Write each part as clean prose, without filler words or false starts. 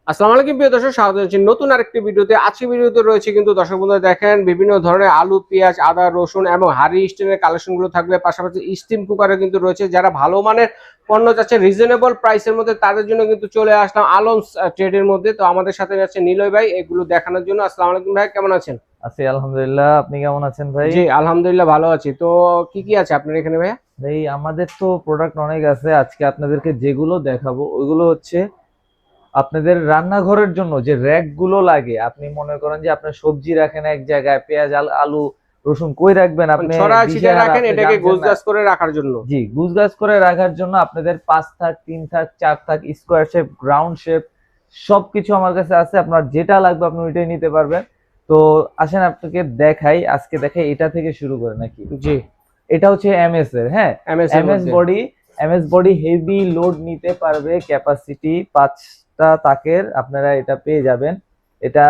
আসসালামু আলাইকুম প্রিয় দর্শক, স্বাগত জানাচ্ছি নতুন আরেকটি ভিডিওতে। আজকের ভিডিওতে রয়েছে কিন্তু দর্শক বন্ধুরা দেখেন বিভিন্ন ধরনের আলু, পেঁয়াজ, আদা, রসুন এবং হাড়ি স্টিলের কালেকশনগুলো থাকবে। পাশাপাশি স্টিম কুকারে কিন্তু রয়েছে। যারা ভালো মানের পণ্য চাচ্ছে রিজনেবল প্রাইসের মধ্যে তাদের জন্য কিন্তু চলে আসলাম আলমস ট্রেডের মধ্যে। তো আমাদের সাথে যাচ্ছে নিলয় ভাই এগুলো দেখানোর জন্য। আসসালামু আলাইকুম ভাই, কেমন আছেন? আছি আলহামদুলিল্লাহ। আপনি কেমন আছেন ভাই? জি আলহামদুলিল্লাহ ভালো আছি। তো কি কি আছে আপনার এখানে ভাইয়া? ভাই আমাদের তো প্রোডাক্ট অনেক আছে। আজকে আপনাদেরকে যেগুলো দেখাবো ওইগুলো হচ্ছে আপনাদের রান্নাঘরের জন্য যে র‍্যাক গুলো লাগে। আপনি মনে করেন যে আপনার সবজি রাখেন এক জায়গায়, পেঁয়াজ আলু রসুন কই রাখবেন আপনি, ছড়া ছিটিয়ে দিশেহারা, রাখেন, আপনি এটাকে জানছেন না। গোছগাছ করে রাখার জন্য। জি, গুছগাছ করে রাখার জন্য আপনাদের 5 থাক, 3 থাক, 4 থাক, স্কোয়ার শেপ, রাউন্ড শেপ সবকিছু আমার কাছে আছে। আপনার যেটা লাগবে আপনি ওইটাই নিতে পারবেন। তো আসেন আপনাকে দেখাই, আজকে দেখাই এটা থেকে শুরু করে নাকি। জি, এটা হচ্ছে এমএস এর, হ্যাঁ, এমএস এর এমএস মধ্যে। Body. MS body heavy load নিতে পারবে, ক্যাপাসিটি 5টা তাকের আপনারা এটা পেয়ে যাবেন। এটা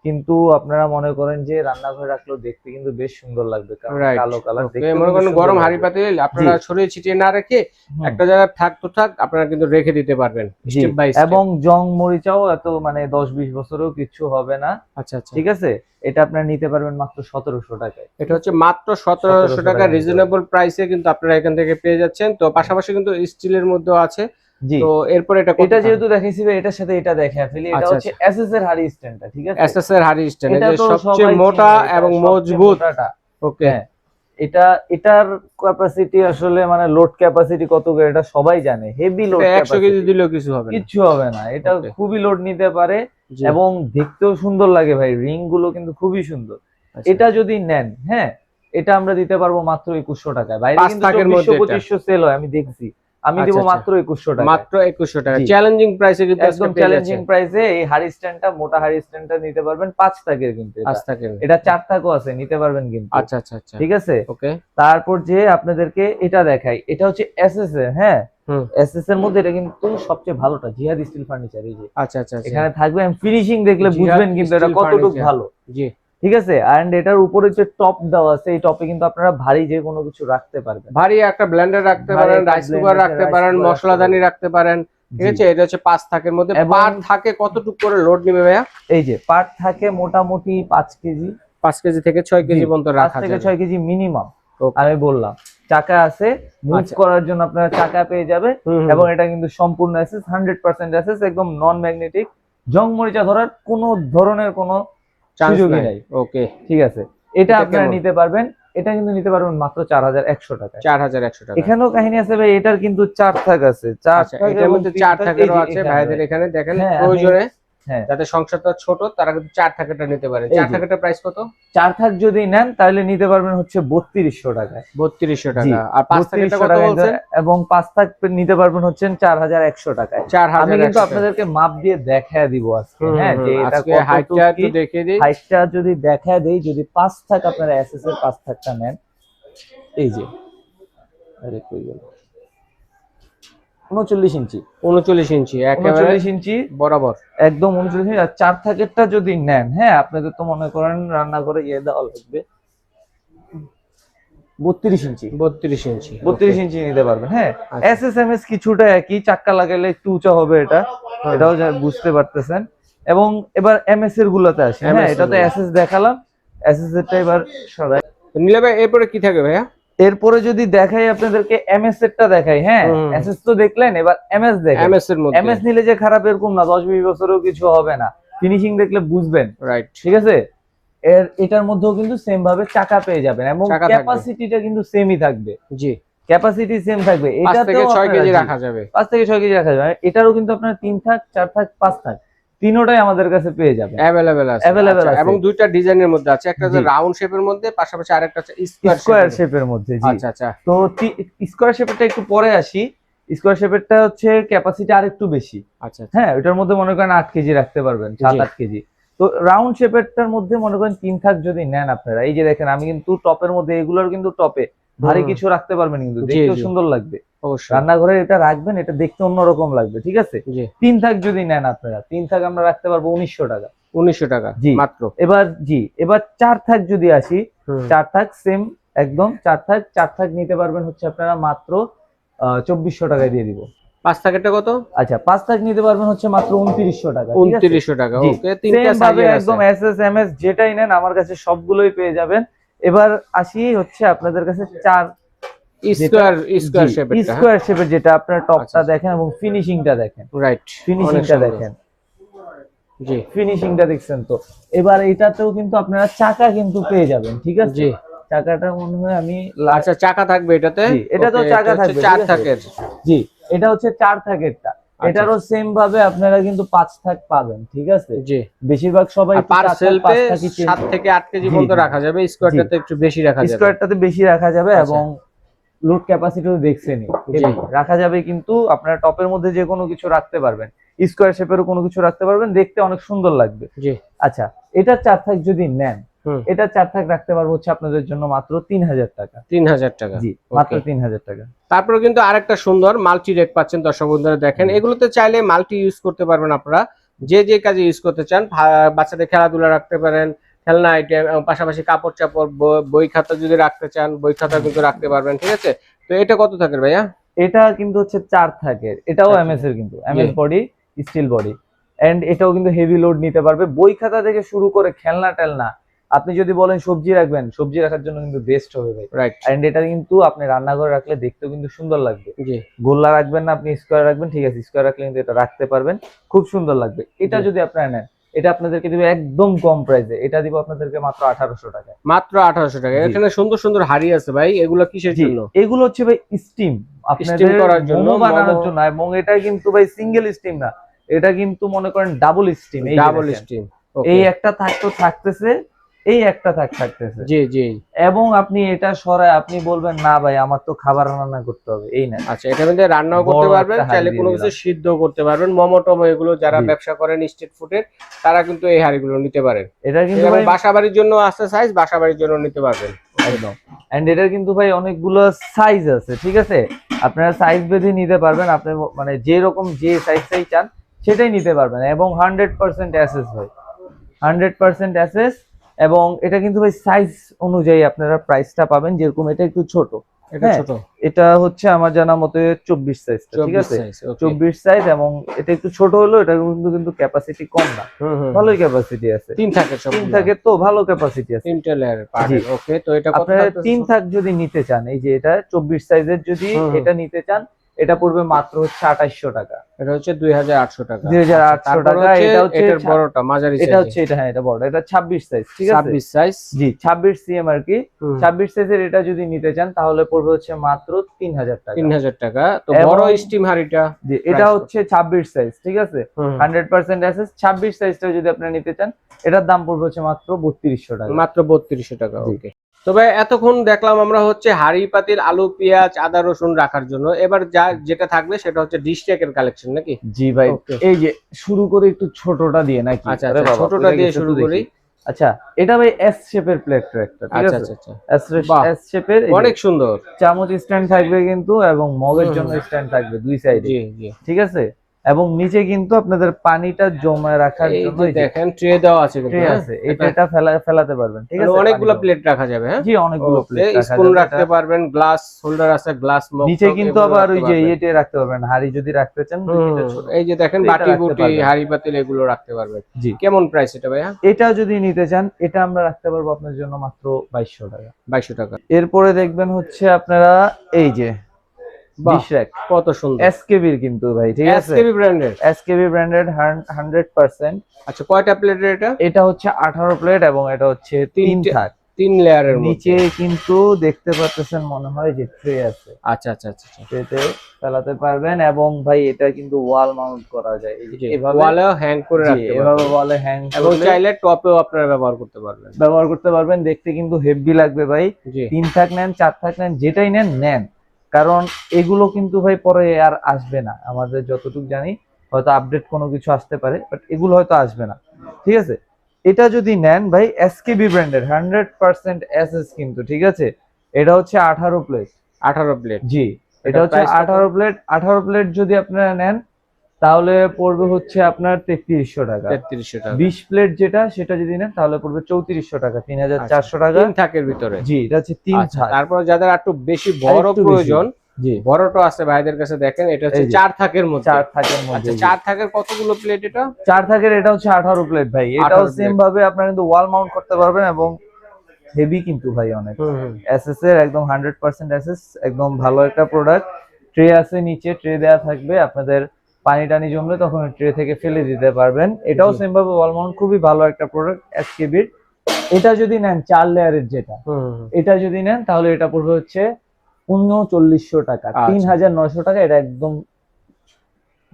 কিন্তু আপনারা মনে করেন যে রান্নাঘরে রাখলেও দেখতে কিন্তু বেশ সুন্দর লাগবে, কারণ রাইট, কালো কালার ওকে। দেখতে মনে কিন্তু করেন সুন্দর গরম হাঁড়ি লাগবে। পাতিল জি, আপনারা ছড়িয়ে ছিটিয়ে না রেখে হুম, একটা জায়গায় থাক তো থাক, আপনারা কিন্তু রেখে দিতে পারবেন জি। Step by step. এবং জং মরিচাও এত মানে 10-20 বছরেও কিছু হবে না। আচ্ছা আচ্ছা, ঠিক আছে, এটা আপনারা নিতে পারবেন মাত্র 1700 টাকায়। এটা হচ্ছে মাত্র 1700 1700 টাকা টাকা নিতে পারবেন। রিজনেবল প্রাইসে কিন্তু আপনারা এখান থেকে পেয়ে যাচ্ছেন। তো পাশাপাশি কিন্তু স্টিলের মধ্যেও আছে। জি, তো এরপর এটা কত এটা টাকা? যেহেতু দেখাইছি ভাই, এটার সাথে এটা দেখায় ফেলি। এটা আচ্ছা হচ্ছে আচ্ছা, এসএস এর হাড়ি স্ট্যান্ডটা, ঠিক আছে। এসএস এর হাড়ি স্ট্যান্ড, এই এটা যে তো সবচেয়ে সবাই মোটা চিনে, এটা এবং সবচেয়ে মজবুত। মোটাটা। ওকে, হ্যাঁ, এটার ক্যাপাসিটি আসলে মানে লোড ক্যাপাসিটি কত করে এটা সবাই জানে। হেভি এটা লোড 100 কেজি ক্যাপাসিটি, দিলেও কিছু হবে না। কিচ্ছু হবে না। এটা ওকে, খুবই লোড নিতে পারে জি, এবং দেখতেও সুন্দর লাগে ভাই। রিং গুলো কিন্তু খুবই সুন্দর। আচ্ছা। এটা যদি নেন, হ্যাঁ, এটা আমরা দিতে পারবো মাত্র 2100 টাকায়। বাইরে 5 কিন্তু থাকের 2400 মধ্যে এটা। 2500 সেল হয়, আমি দেখছি। আমি আচ্ছা দিব আচ্ছা, মাত্র 2100 টাকায়। মাত্র 2100 টাকা জি, চ্যালেঞ্জিং প্রাইসে কিন্তু আজকে একদম পেয়ে চ্যালেঞ্জিং যাচ্ছেন। প্রাইসে এই হাড়ি স্ট্যান্ডটা, মোটা হাড়ি স্ট্যান্ডটা নিতে পারবেন। 5 টাকের কিন্তু 5 এটা। থাকের। এটা 4 টাকও আছে, নিতে পারবেন কিন্তু। আচ্ছা আচ্ছা আচ্ছা, ঠিক আছে। ওকে। তারপর যে আপনাদেরকে এটা দেখাই, এটা হচ্ছে এসএস এর, হ্যাঁ। হুম, এসএস এর মধ্যে এটা কিন্তু সবচেয়ে ভালোটা জিহাদ স্টিল ফার্নিচার। এই যে আচ্ছা আচ্ছা আচ্ছা, এখানে থাকবে, ফিনিশিং দেখলে জিহাদ বুঝবেন কিন্তু এটা স্টিল কতটুকু ফার্নিচার। ভালো। জি, ঠিক আছে। এন্ড এটার উপরে যে টপ দেওয়া আছে, এই টপে কিন্তু আপনারা ভারী যে কোনো কিছু রাখতে পারবেন। ভারী একটা ব্লেন্ডার রাখতে ভারী পারেন, একটা রাইস কুকার ব্লেন্ডার, রাখতে রাইস পারেন, কুকার রাখতে মশলাদানি পারবেন। রাখতে পারেন। ঠিক জি, আছে, এটা হচ্ছে 5 থাকের মধ্যে। এবং পার থাকে কতটুকু করে লোড নিবে ভাইয়া? এই যে পার্ট থাকে মোটামুটি 5 কেজি। 5 কেজি থেকে 6 জি, কেজি পর্যন্ত 5 রাখা থেকে যাবে। 6 কেজি মিনিমাম। ওকে, আমি বললাম চাকা আছে, মুভ আচ্ছা, করার জন্য আপনারা চাকা পেয়ে যাবে। হুম হুম এবং হুম, এটা কিন্তু সম্পূর্ণ এসএস, 100% এসএস, একদম নন ম্যাগনেটিক। জং মরিচা ধরার কোনো ধরনের কোনো চান্স সুযোগই নাই। নাই। ওকে, ঠিক আছে, এটা এটা আপনারা কেমন? নিতে পারবেন। এটা কিন্তু নিতে পারবেন মাত্র 4100 টাকায়। 4100 টাকা। এখানেও কাহিনী আছে ভাই, এটার কিন্তু 4 থাক আছে, 4 আচ্ছা, থাক এটার এবং মধ্যে 3 4 থাক। এই থাকেরও যে আছে এখানে ভাইদের ভাই, এখানে দেখেন। হ্যাঁ আমি, প্রয়োজনে হ্যাঁ, যাদের সংসারটা ছোট তারা কিন্তু 4 থাকেরটা নিতে পারে। এই 4 যে থাকেরটা প্রাইস কত? 4 থাক যদি নেন তাহলে নিতে পারবেন হচ্ছে 3200 টাকায়। 3200 জি, টাকা। আর 5 থাকেরটা 3200 কত টাকা বলছেন? এবং 5 থাক নিতে পারবেন হচ্ছেন 4100 টাকায়। আমি কিন্তু 4100 টাকা। আপনাদেরকে মাপ দিয়ে দেখায় দিব আজকে, হুম হুম হ্যাঁ, যে হুম, এটা আজকে হাইটটা কতটুক একটু কি। দেখিয়ে দিই। হাইটটা যদি দেখায় দেই, যদি 5 থাক আপনারা এসএস এর 5 থাকটা নেন, এই যে, আরে কই গেল, 39 ইঞ্চি, 39 ইঞ্চি একেবারে 39 ইঞ্চি, বরাবর। একদম 39 ইঞ্চি। আর 4 থাকেরটা যদি নেন, হ্যাঁ, আপনাদের তো মনে করেন রান্নাঘরে ইয়ে দেওয়া লাগবে, 32 ইঞ্চি, 32 ইঞ্চি, ওকে। 32 ইঞ্চি নিতে পারবেন, হ্যাঁ। আচ্ছা, এসএসএমএস কিছুটা একই, চাক্কা লাগাইলে একটু উঁচা হবে এটা, হ্যাঁ, এটাও বুঝতে পারতেছেন। এবং এবার এমএস এর গুলোতে আসি, হ্যাঁ, এমএস এটা তো গুলো। এসএস দেখালাম। এসএস এরটা এবার সরাই। তো নিলে ভাই এরপরে কি থাকে ভাইয়া? এরপরে যদি দেখাই আপনাদেরকে এমএস এরটা দেখাই, হ্যাঁ। হুম হুম, এসএস তো দেখলেন, এবার এমএস দেখেন। এমএস এর মধ্যে। এমএস নিলে যে খারাপ এরকম না, 10-20 বছরেও কিছু হবে না। ফিনিশিং দেখলে বুঝবেন। রাইট, ঠিক আছে। এটার মধ্যেও কিন্তু সেম ভাবে চাকা পেয়ে যাবেন এবং চাকা থাকবে। ক্যাপাসিটিটা কিন্তু সেমই থাকবে। জি, ক্যাপাসিটি সেম থাকবে। 5 থেকে এটাতেও 6 আপনারা, কেজি জি, রাখা যাবে। 5 থেকে 6 কেজি রাখা যাবে। এটারও কিন্তু আপনার 3 থাক, 4 থাক, 5 থাক, তিনোটাই আমাদের কাছে পেয়ে যাবেন। অ্যাভেলেবেল আছে। অ্যাভেলেবেল আচ্ছা, আছে। এবং দুইটা ডিজাইনের মধ্যে আছে। একটা হচ্ছে জি, রাউন্ড শেপের মধ্যে, পাশাপাশি আরেকটা হচ্ছে স্কয়ার স্কোয়ার শেপের। শেপের মধ্যে। জি, আচ্ছা আচ্ছা, তো স্কোয়ার শেপেরটা একটু পরে আসি। স্কোয়ার শেপেরটা হচ্ছে ক্যাপাসিটি আরেকটু বেশি। আচ্ছা আচ্ছা, হ্যাঁ, ওটার মধ্যে মনে করেন 8 কেজি রাখতে পারবেন, জি, 7-8 কেজি। তো রাউন্ড শেপেরটার মধ্যে মনে করেন 3 থাক যদি নেন আপনারা, এই যে দেখেন আমি কিন্তু টপের মধ্যে, এগুলোর কিন্তু টপে ভারী হুম, কিছু রাখতে পারবেন, কিন্তু জি দেখতেও জি, সুন্দর লাগবে। অবশ্যই, রান্নাঘরে এটা রাখবেন, এটা দেখতে অন্যরকম লাগবে। ঠিক আছে। জি। 3 থাক যদি নেন আপনারা, 3 থাক আমরা রাখতে পারবো 1900 টাকা। 1900 টাকা জি, মাত্র। এবার, জি, এবার 4 থাক যদি আসি, হুম, 4 থাক সেম, একদম 4 থাক নিতে পারবেন হচ্ছে আপনারা মাত্র 2400 টাকায় দিয়ে দিব। 5 থাকেরটা কত? আচ্ছা 5 থাক নিতে পারবেন হচ্ছে মাত্র 2900 টাকা। 2900 টাকা। ওকে, তিনটা সাইজে একদম এসএস এমএস যেটাই নেন আমার কাছে সবগুলোই পেয়ে যাবেন। এবার আসি হচ্ছে আপনাদের কাছে 4 স্কয়ার শেপের যেটা আপনার টপটা দেখেন এবং ফিনিশিংটা দেখেন। রাইট, ফিনিশিংটা দেখেন। জি, ফিনিশিংটা দেখছেন তো। এবার এটাতেও কিন্তু আপনারা চাকা কিন্তু পেয়ে যাবেন, ঠিক আছে? জি, চাকাটা মনে হয় আমি আচ্ছা চাকা থাকবে এটাতে। জি, এটা তো চাকা থাকবে 4 থাকের। জি, এটা হচ্ছে 4 থাকেরটা। এটারও সেম ভাবে আপনারা কিন্তু 5 থাক পাবেন, ঠিক আছে? জি, বেশিরভাগ সবাই পার্সেলতে 7 থেকে 8 কেজি পর্যন্ত রাখা যাবে, স্কয়ারটাতে একটু বেশি রাখা যাবে। স্কয়ারটাতে বেশি রাখা যাবে এবং লোড ক্যাপাসিটিও দেখছেনই রাখা যাবে, কিন্তু আপনারা টপের মধ্যে যে কোনো কিছু রাখতে পারবেন, স্কয়ার শেপেরও কোনো কিছু রাখতে পারবেন, দেখতে অনেক সুন্দর লাগবে। জি, আচ্ছা, এটা 4 থাক যদি নেন, এটা 4 থাক রাখতে পারবো হচ্ছে আপনাদের জন্য মাত্র 3000 টাকা। 3000 টাকা। জি, মাত্র 3000 টাকা। তারপরে কিন্তু আরেকটা সুন্দর মাল্টি রেক পাচ্ছেন দর্শক বন্ধুরা, দেখেন এগুলোতে চাইলে মাল্টি ইউজ করতে পারবেন আপনারা, যে যে কাজে ইউজ করতে চান। বাচ্চাদের খেলাধুলা রাখতে পারেন, খেলনা আইটেম, পাশাপাশি কাপড় চাপড়, বই খাতা যদি রাখতে চান বই খাতা কিন্তু রাখতে পারবেন, ঠিক আছে? তো এটা কত থাকের ভাইয়া? এটা কিন্তু হচ্ছে 4 থাকের, এটাও এমএস এর, কিন্তু MS body, steel body, and এটাও কিন্তু হেভি লোড নিতে পারবে। বই খাতা থেকে শুরু করে খেলনা টেলনা, আপনি যদি বলেন সবজি রাখবেন, সবজি রাখার জন্য কিন্তু বেস্ট হবে ভাই। রাইট, এন্ড এটা কিন্তু আপনি রান্নাঘরে রাখলে দেখতেও কিন্তু সুন্দর লাগবে। জি, গোল্লা রাখবেন না, আপনি স্কয়ার রাখবেন, ঠিক আছে? স্কয়ার রাখলে কিন্তু এটা রাখতে পারবেন, খুব সুন্দর লাগবে। এটা যদি আপনারা নেন, এটা আপনাদেরকে দিবে একদম কম প্রাইসে, এটা দিব আপনাদেরকে মাত্র 1800 টাকা। মাত্র 1800 টাকা। এখানে সুন্দর সুন্দর হাড়ি আছে ভাই, এগুলো কিসের জন্য? এগুলো হচ্ছে ভাই স্টিম, আপনাদের করার জন্য, মোমো বানানোর জন্য। এবং এটা কিন্তু ভাই সিঙ্গেল স্টিম না, এটা কিন্তু মনে করেন ডাবল স্টিম। ডাবল স্টিম, এই একটা থাকতেছে, এই একটা থাকতেছে। জি, জি। এবং আপনি এটা সরায় আপনি বলবেন না ভাই আমার তো খাবার রান্না করতে হবে, এই না। আচ্ছা, এটা মধ্যে রান্নাও করতে পারবেন, চাইলে কোনো কিছু সিদ্ধ করতে পারবেন। মোমো টোমো এগুলো যারা ব্যবসা করেন স্ট্রিট ফুডের, তারা কিন্তু এই হাড়িগুলো নিতে পারেন। এটা কিন্তু বাসাবাড়ির জন্য আছে সাইজ, বাসাবাড়ির জন্য নিতে পারবেন একদম। এন্ড এটার কিন্তু ভাই অনেকগুলো সাইজ আছে, ঠিক আছে? আপনারা সাইজ বেঁধে নিতে পারবেন, আপনি মানে যে রকম যে সাইজটাই চান সেটাই নিতে পারবেন। এবং 100% এসএস ভাই, 100% এসএস। এবং এটা কিন্তু ভাই সাইজ অনুযায়ী আপনারা প্রাইসটা পাবেন, যেরকম এটা একটু ছোট, এটা ছোট, এটা হচ্ছে আমার জানা মতে 24 সাইজ, ঠিক আছে? 24 সাইজ, এবং এটা একটু ছোট হলো, এটা কিন্তু ক্যাপাসিটি কম না, ভালোই ক্যাপাসিটি আছে। 3 থাকে, সব 3 থাকে তো ভালো ক্যাপাসিটি আছে, 3টা লেয়ার পাবেন। ওকে, তো এটা কত? আপনারা 3 থাক যদি নিতে চান, এই যে এটা 24 সাইজের যদি এটা নিতে চান, এটা পড়বে মাত্র হচ্ছে 2800 টাকা। এটা হচ্ছে 2800 টাকা। 2800 টাকা। এটা হচ্ছে এটার বড়টা, মাঝারি সাইজ। এটা হচ্ছে এটা, হ্যাঁ এটা বড়, এটা 26 সাইজ, ঠিক আছে? 26 সাইজ, জি 26 সিএম আর কি। 26 সাইজের এটা যদি নিতে চান তাহলে পড়বে হচ্ছে মাত্র 3000 টাকা। 3000 টাকা। তো বড় স্টিম হাড়িটা, জি এটা হচ্ছে 26 সাইজ, ঠিক আছে? 100% এসএস। 26 সাইজটা যদি আপনারা নিতে চান, এটার দাম পড়বে হচ্ছে মাত্র 3200 টাকা। মাত্র 3200 টাকা। ওকে, তবে এতক্ষণ দেখলাম আমরা হচ্ছে হাড়ি পাতিল, আলু পেঁয়াজ আদা রসুন রাখার জন্য। এবার যেটা থাকবে সেটা হচ্ছে ডিশ টেকের কালেকশন নাকি? জি ভাই, এই যে শুরু করে একটু ছোটটা দিয়ে নাকি? আচ্ছা, ছোটটা দিয়ে শুরু করি। আচ্ছা, এটা ভাই এস শেপের প্লেট একটা, ঠিক আছে? আচ্ছা, এস শেপের, অনেক সুন্দর। চামচ স্ট্যান্ড থাকবে কিন্তু, এবং মগের জন্য স্ট্যান্ড থাকবে দুই সাইডে, জি, জি, ঠিক আছে? এবং নিচে কিন্তু আপনাদের পানিটা জমা রাখার জন্য দেখেন ট্রে দেওয়া আছে, কিন্তু ট্রে আছে, এটা ফেলাতে পারবেন, ঠিক আছে? অনেকগুলো প্লেট রাখা যাবে। হ্যাঁ জি, অনেকগুলো প্লেট রাখা যাবে, স্পুন রাখতে পারবেন, গ্লাস হোল্ডার আছে, গ্লাস মগ। নিচে কিন্তু আবার ওই যে ইয়েতে রাখতে পারবেন, হাড়ি যদি রাখতে চান, এই যে দেখেন বাটি বুটি হাড়ি পাতিল এগুলো রাখতে পারবেন। জি, কেমন প্রাইস এটা ভাইয়া? এটা যদি নিতে চান, এটা আমরা রাখতে পারবো আপনার জন্য মাত্র 2200 টাকা। 2200 টাকা। এরপরে দেখবেন হচ্ছে আপনারা এই যে ডিশ র‍্যাক, কত সুন্দর, এসকেবির কিন্তু ভাই, ঠিক আছে? এসকেবি ব্র্যান্ডের, এসকেবি ব্র্যান্ডেড 100%। আচ্ছা, কয়টা প্লেটের এটা? এটা হচ্ছে 18 প্লেট, এবং এটা হচ্ছে 3 থাক, 3 লেয়ারের মধ্যে। নিচে কিন্তু দেখতে পাচ্ছেন মনে হয় যে ট্রে আছে। আচ্ছা, ট্রেতে ফেলাতে পারবেন, এবং ভাই এটা কিন্তু ওয়াল মাউন্ট করা যায়, এভাবে ওয়ালে হ্যাং করে রাখতে পারবেন, এভাবে ওয়ালে হ্যাং, এবং চাইলে টপেও আপনারা ব্যবহার করতে পারবেন। দেখতে কিন্তু হেভি লাগবে ভাই। 3 থাক নেন, 4 থাক নেন, যেটাই নেন, কারণ এগুলো কিন্তু ভাই পরে আর আসবে না, আমাদের যতটুকু জানি, হয়তো আপডেট কোনো কিছু আসতে পারে, বাট এগুলো হয়তো আসবে না, ঠিক আছে? এটা যদি নেন ভাই, এসকেবি ব্র্যান্ডের 100% এসএস কিন্তু, ঠিক আছে? এটা হচ্ছে 18 প্লেট। 18 প্লেট, জি, এটা হচ্ছে 18 প্লেট। 18 প্লেট যদি আপনারা নেন তাহলে পড়বে হচ্ছে আপনার 3300 টাকা। 3300 টাকা। 20 প্লেট যেটা, সেটা যদি নেন তাহলে পড়বে 3400 টাকা, 3400 টাকা। 3 থাকের ভিতরে। জি, এটা হচ্ছে 3 থাক। তারপর যাদের একটু বেশি বড় প্রয়োজন, জি বড়টা আছে ভাইদের কাছে, দেখেন এটা হচ্ছে এই যে, 4 থাকের মধ্যে। 4 থাকের মধ্যে। আচ্ছা 4 থাকের কতগুলো প্লেট এটা? 4 থাকের এটা হচ্ছে 18 প্লেট ভাই। এটাও 18 সেম প্লেট। ভাবে আপনারা কিন্তু ওয়াল মাউন্ট করতে পারবেন এবং হেভি কিন্তু ভাই অনেক। এসএস এর একদম 100% এসএস, একদম ভালো একটা প্রোডাক্ট। ট্রে আছে নিচে, ট্রে দেয়া থাকবে, আপনাদের পানি টানি জমলে তখন ট্রে থেকে ফেলে দিতে পারবেন। এটাও জি। সেম ভাবে ওয়াল মাউন্ট, খুবই ভালো একটা প্রোডাক্ট এসকেবির। এটা যদি নেন 4 লেয়ারের যেটা, এটা যদি নেন তাহলে এটা পড়বে হচ্ছে 3900 টাকা, আচ্ছা। 3900 টাকা। এটা একদম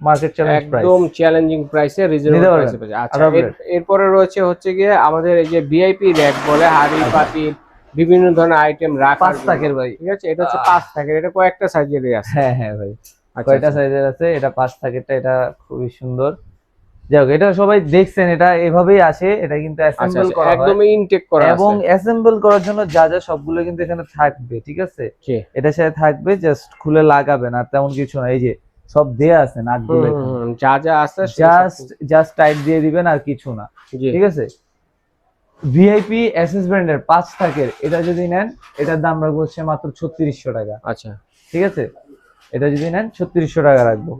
মার্কেট চ্যালেঞ্জ প্রাইস, একদম চ্যালেঞ্জিং প্রাইসে, রিজনেবল নিতে প্রাইসে পারবেন। পাচ্ছেন। আচ্ছা আঠারো প্লেট। এরপরে রয়েছে হচ্ছে গিয়ে আমাদের এই যে ভিআইপি র‍্যাক বলে, হাড়ি আচ্ছা। পাতিল বিভিন্ন ধরনের আইটেম রাখার 5 জন্য। থাকের ভাই। ঠিক আছে, এটা হচ্ছে 5 থাকের, এটা কয়েকটা সাইজেরই আছে। হ্যাঁ হ্যাঁ ভাই, আচ্ছা, কয়টা আচ্ছা। সাইজের আছে, এটা 5 থাকেরটা, এটা খুবই সুন্দর। যাই হোক, এটা সবাই দেখছেন, এটা এভাবেই আসে, এটা কিন্তু আচ্ছা, অ্যাসেম্বল আচ্ছা, করা হয় একদমই ইনটেক করা এবং আছে। অ্যাসেম্বল করার জন্য যা যা সবগুলো কিন্তু এখানে থাকবে, ঠিক আছে? জি। এটার সাথে থাকবে, জাস্ট খুলে লাগাবেন, আর তেমন কিছু না। এই যে সব দেয়া আছে নাটগুলো এখানে, যা যা আছে জাস্ট টাইট দিয়ে দিবেন আর কিছু না, জি। ঠিক আছে? ভিআইপি এসএস ব্র্যান্ডের 5 থাকের এটা যদি নেন, এটার দাম রাখবো হচ্ছে মাত্র 3600 টাকা, আচ্ছা। ঠিক আছে? এটা যদি নেন 3600 টাকা রাখবো।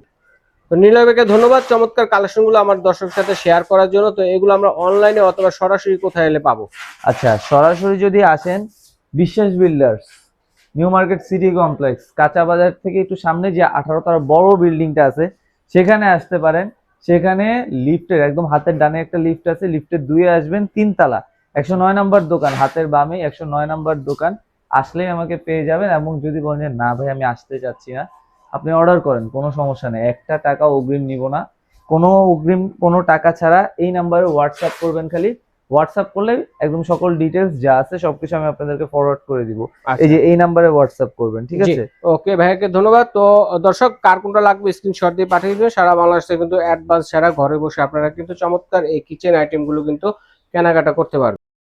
তো নিলয় ভাইকে ধন্যবাদ চমৎকার কালেকশনগুলো আমার দর্শকের সাথে শেয়ার করার জন্য। তো এগুলো আমরা অনলাইনে অথবা সরাসরি কোথায় এলে পাবো? আচ্ছা, সরাসরি যদি আসেন, বিশ্বাস builders, new market city complex, কাঁচা বাজার থেকে একটু সামনে যে 18 তলা বড় বিল্ডিংটা আছে সেখানে আসতে পারেন। সেখানে লিফটের একদম হাতের ডানে একটা লিফট আছে, লিফটের 2 এ আসবেন, 3 তলা 109 নাম্বার দোকান, হাতের বামে 109 নাম্বার দোকান। আসলেই আমাকে পেয়ে যাবেন। এবং যদি বলেন যে না ভাই আমি আসতে চাচ্ছি না, আপনি অর্ডার করেন, কোনো সমস্যা নেই, একটা টাকা অগ্রিম নিব না, কোনো অগ্রিম কোনো টাকা ছাড়া। এই নাম্বারে হোয়াটসঅ্যাপ করবেন, খালি হোয়াটসঅ্যাপ করলে একদম সকল ডিটেলস যা আছে সবকিছু আমি আপনাদেরকে ফরওয়ার্ড করে দিব। এই যে এই নাম্বারে হোয়াটসঅ্যাপ করবেন, ঠিক আছে? ওকে ভাইকে ধন্যবাদ। তো দর্শক, কার কোনটা লাগবে স্ক্রিনশট দিয়ে পাঠিয়ে দিবেন। সারা বাংলাদেশে কিন্তু অ্যাডভান্স ছাড়া ঘরে বসে আপনারা কিন্তু চমৎকার এই কিচেন আইটেম গুলো কিন্তু কেনাকাটা করতে পারবেন।